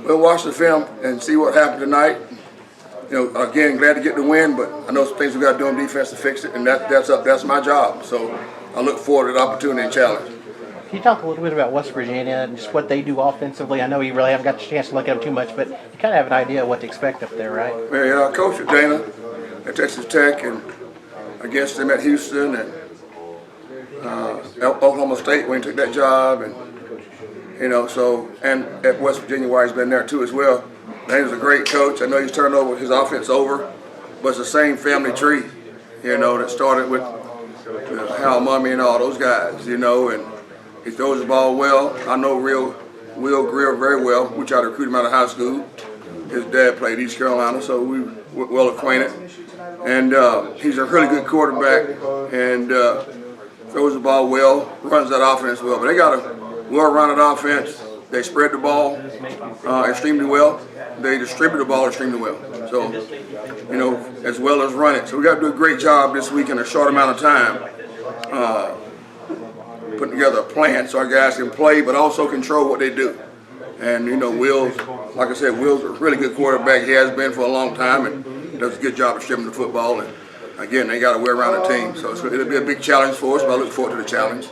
we'll watch the film and see what happened tonight. You know, again, glad to get the win, but I know some things we got to do on defense to fix it, and that's my job. So I look forward to the opportunity and challenge. Can you talk a little bit about West Virginia and just what they do offensively? I know you really haven't got the chance to look at them too much, but you kind of have an idea of what to expect up there, right? Yeah, Coach Dana at Texas Tech, and against them at Houston, and Oklahoma State when he took that job, and you know, so, and at West Virginia where he's been there too as well. Dana's a great coach. I know he's turned over his offense over, but it's the same family tree, you know, that started with Hal Mummy and all those guys, you know, and he throws the ball well. I know Will Greer very well. We tried to recruit him out of high school. His dad played East Carolina, so we were well acquainted. And he's a really good quarterback and throws the ball well, runs that offense well. But they got a well-rounded offense. They spread the ball extremely well. They distribute the ball extremely well. So, you know, as well as run it. So we got to do a great job this week in a short amount of time. Putting together a plan so our guys can play but also control what they do. And you know, Will's, like I said, Will's a really good quarterback. He has been for a long time and does a good job of distributing the football. And again, they got a well-rounded team. So it'll be a big challenge for us, but I look forward to the challenge.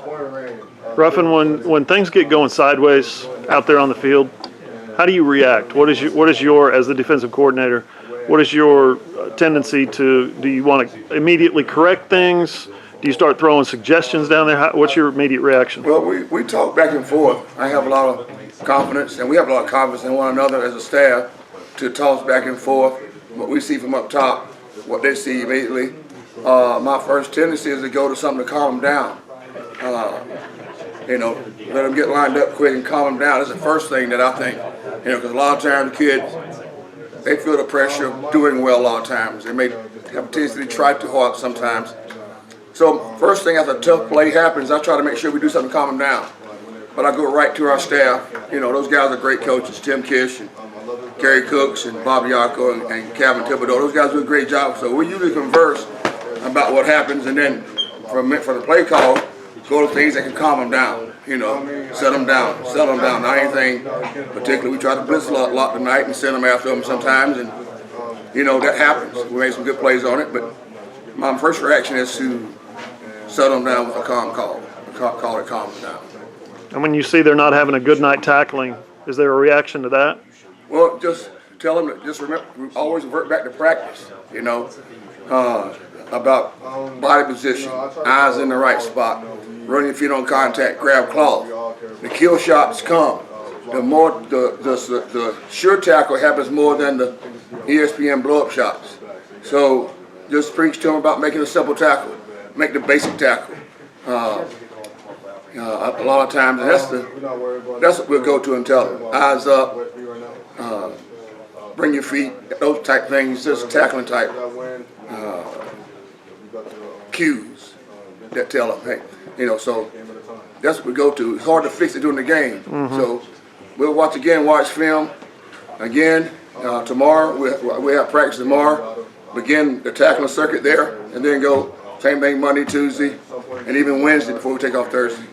Ruffin, when things get going sideways out there on the field, how do you react? What is your, as the defensive coordinator, what is your tendency to, do you want to immediately correct things? Do you start throwing suggestions down there? What's your immediate reaction? Well, we talk back and forth. I have a lot of confidence, and we have a lot of confidence in one another as a staff to toss back and forth what we see from up top, what they see immediately. My first tendency is to go to something to calm them down. You know, let them get lined up quick and calm them down. That's the first thing that I think. You know, because a lot of times the kids, they feel the pressure of doing well a lot of times. They may have a tendency to try too hard sometimes. So first thing after a tough play happens, I try to make sure we do something to calm them down. But I go right to our staff. You know, those guys are great coaches, Tim Kish and Gary Cooks and Bob Yako and Calvin Thibodeau. Those guys do a great job. So we usually converse about what happens, and then from the play call, go to things that can calm them down. You know, settle them down. Not anything particular. We try to blitz a lot tonight and send them after them sometimes, and you know, that happens. We made some good plays on it, but my first reaction is to settle them down with a calm call. Call it calm them down. And when you see they're not having a good night tackling, is there a reaction to that? Well, just tell them to just remember, always revert back to practice, you know, about body position, eyes in the right spot, running your feet on contact, grab claws. The kill shots come. The sure tackle happens more than the ESPN blow-up shots. So just preach to them about making a simple tackle, make the basic tackle. A lot of times, and that's what we'll go to and tell them. Eyes up, bring your feet, those type things, just tackling type cues that tell them, hey, you know, so that's what we go to. It's hard to fix it during the game. So we'll watch film again tomorrow. We have practice tomorrow, begin the tackling circuit there, and then go same thing Monday, Tuesday, and even Wednesday before we take off Thursday.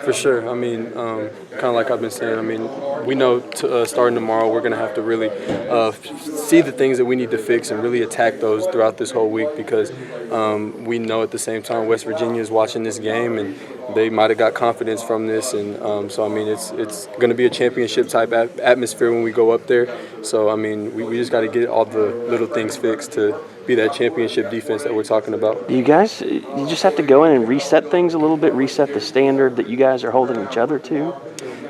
For sure. I mean, kind of like I've been saying, I mean, we know starting tomorrow we're going to have to really see the things that we need to fix and really attack those throughout this whole week, because we know at the same time West Virginia is watching this game and they might have got confidence from this. And so, I mean, it's going to be a championship type atmosphere when we go up there. So, I mean, we just got to get all the little things fixed to be that championship defense that we're talking about. You guys, you just have to go in and reset things a little bit, reset the standard that you guys are holding each other to?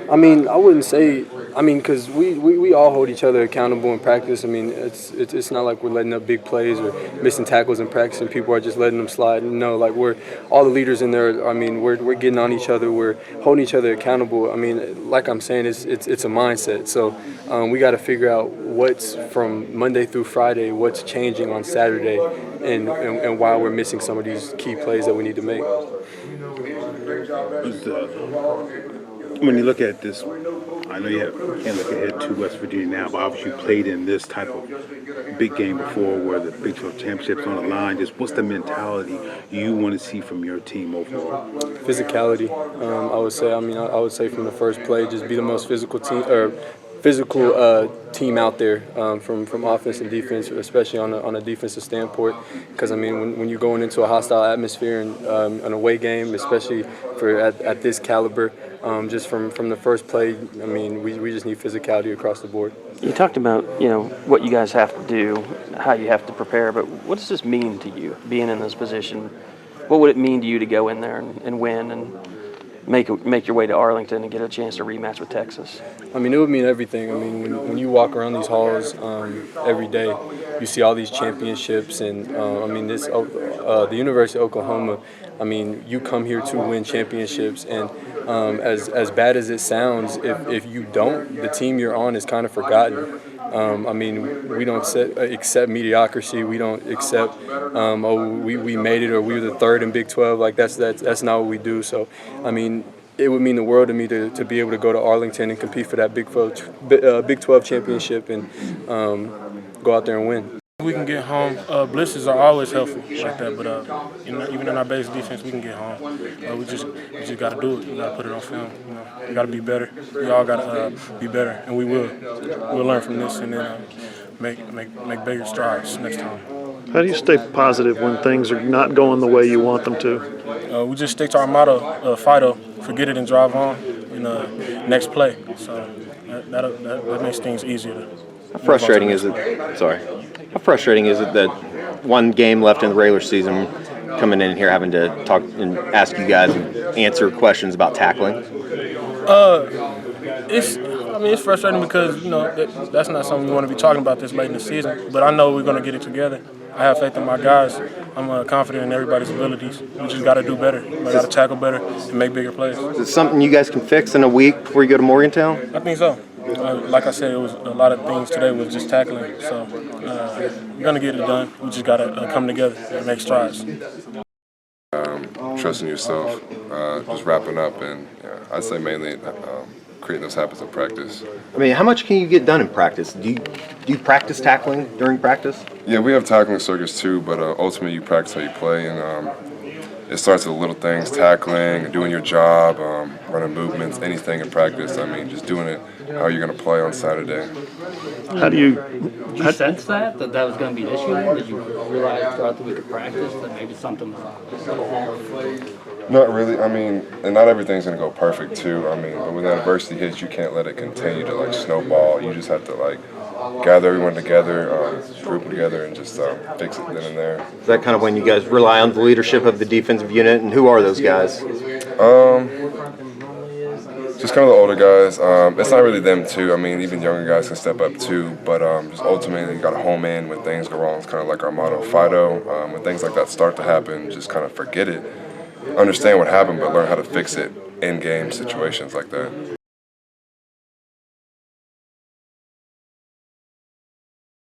I mean, I wouldn't say, I mean, because we all hold each other accountable in practice. I mean, it's not like we're letting up big plays or missing tackles in practice and people are just letting them slide. No, like we're all the leaders in there. I mean, we're getting on each other. We're holding each other accountable. I mean, like I'm saying, it's a mindset. So we got to figure out what's from Monday through Friday, what's changing on Saturday, and why we're missing some of these key plays that we need to make. When you look at this, I know you can't look ahead to West Virginia now, but obviously you played in this type of big game before where the Big 12 championship's on the line. Just what's the mentality you want to see from your team overall? Physicality, I would say. I mean, I would say from the first play, just be the most physical team, or physical team out there from offense and defense, especially on a defensive standpoint. Because I mean, when you're going into a hostile atmosphere and an away game, especially at this caliber, just from the first play, I mean, we just need physicality across the board. You talked about, what you guys have to do, how you have to prepare, but what does this mean to you, being in this position? What would it mean to you to go in there and win and make your way to Arlington and get a chance to rematch with Texas? I mean, it would mean everything. I mean, when you walk around these halls every day, you see all these championships, and I mean, the University of Oklahoma. I mean, you come here to win championships, and as bad as it sounds, if you don't, the team you're on is kind of forgotten. I mean, we don't accept mediocrity. We don't accept, we made it, or we were the third in Big 12. Like that's not what we do. So, I mean, it would mean the world to me to be able to go to Arlington and compete for that Big 12 championship and go out there and win. We can get home. Blitzes are always helpful like that, but even in our base defense, we can get home. We just got to do it. We got to put it on film. We got to be better. We all got to be better, and we will. We'll learn from this and then make bigger strides next time. How do you stay positive when things are not going the way you want them to? We just stick to our motto, FIDO, forget it and drive on, next play. So that makes things easier. How frustrating is it? Sorry. How frustrating is it that one game left in the regular season, coming in here having to talk and ask you guys and answer questions about tackling? It's frustrating because that's not something we want to be talking about this late in the season. But I know we're going to get it together. I have faith in my guys. I'm confident in everybody's abilities. We just got to do better. We got to tackle better and make bigger plays. Is it something you guys can fix in a week before you go to Morgantown? I think so. Like I said, it was a lot of things today was just tackling. So we're going to get it done. We just got to come together and make strides. Trusting yourself, just wrapping up, and I'd say mainly creating those habits of practice. I mean, how much can you get done in practice? Do you practice tackling during practice? Yeah, we have tackling circuits too, but ultimately you practice how you play, and it starts with little things, tackling, doing your job, running movements, anything in practice. I mean, just doing it how you're going to play on Saturday. How do you Did you sense that was going to be an issue? Did you realize throughout the week of practice that maybe something was Not really. I mean, and not everything's going to go perfect too. I mean, but when adversity hits, you can't let it continue to snowball. You just have to gather everyone together, group them together, and just fix it then and there. Is that kind of when you guys rely on the leadership of the defensive unit, and who are those guys? Just kind of the older guys. It's not really them too. I mean, even younger guys can step up too. But just ultimately, you got to home in when things go wrong. It's kind of like our motto, FIDO. When things like that start to happen, just kind of forget it. Understand what happened, but learn how to fix it in game situations like that.